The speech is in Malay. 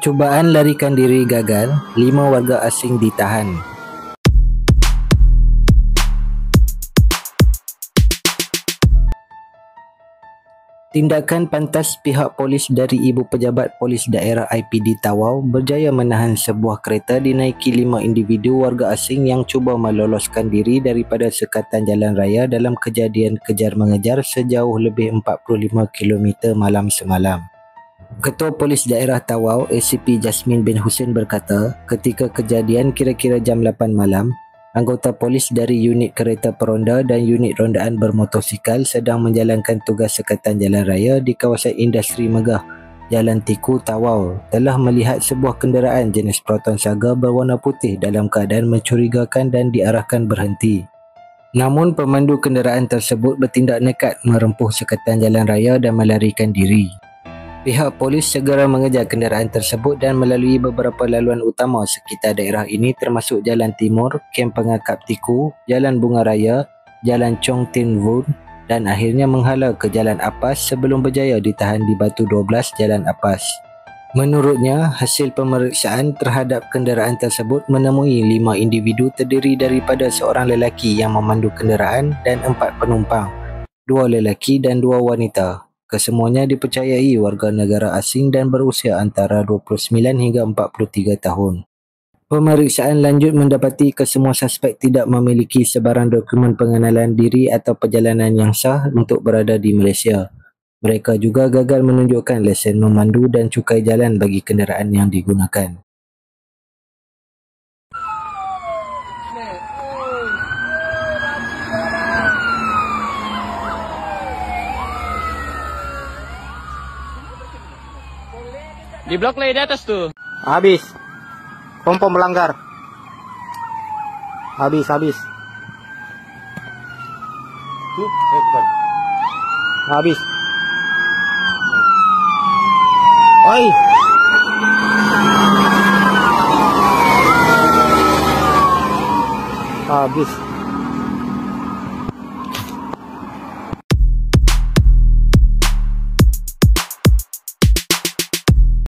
Cubaan larikan diri gagal, 5 warga asing ditahan. Tindakan pantas pihak polis dari Ibu Pejabat Polis Daerah IPD Tawau berjaya menahan sebuah kereta dinaiki 5 individu warga asing yang cuba meloloskan diri daripada sekatan jalan raya dalam kejadian kejar-mengejar sejauh lebih 45 km malam semalam. Ketua Polis Daerah Tawau ACP Jasmin bin Hussein berkata, ketika kejadian kira-kira jam 8 malam, anggota polis dari unit kereta peronda dan unit rondaan bermotosikal sedang menjalankan tugas sekatan jalan raya di kawasan industri megah Jalan Tiku Tawau telah melihat sebuah kenderaan jenis Proton Saga berwarna putih dalam keadaan mencurigakan dan diarahkan berhenti. Namun pemandu kenderaan tersebut bertindak nekat merempuh sekatan jalan raya dan melarikan diri. Pihak polis segera mengejar kenderaan tersebut dan melalui beberapa laluan utama sekitar daerah ini termasuk Jalan Timur, Kem Pengakap Tiku, Jalan Bunga Raya, Jalan Chong Tin Wun dan akhirnya menghala ke Jalan Apas sebelum berjaya ditahan di Batu 12 Jalan Apas. Menurutnya, hasil pemeriksaan terhadap kenderaan tersebut menemui 5 individu terdiri daripada seorang lelaki yang memandu kenderaan dan 4 penumpang, 2 lelaki dan 2 wanita. Kesemuanya dipercayai warga negara asing dan berusia antara 29 hingga 43 tahun. Pemeriksaan lanjut mendapati kesemua suspek tidak memiliki sebarang dokumen pengenalan diri atau perjalanan yang sah untuk berada di Malaysia. Mereka juga gagal menunjukkan lesen memandu dan cukai jalan bagi kenderaan yang digunakan. Di blok lay di atas tuh. Habis. Pom melanggar. Habis. Habis. Oi. Habis.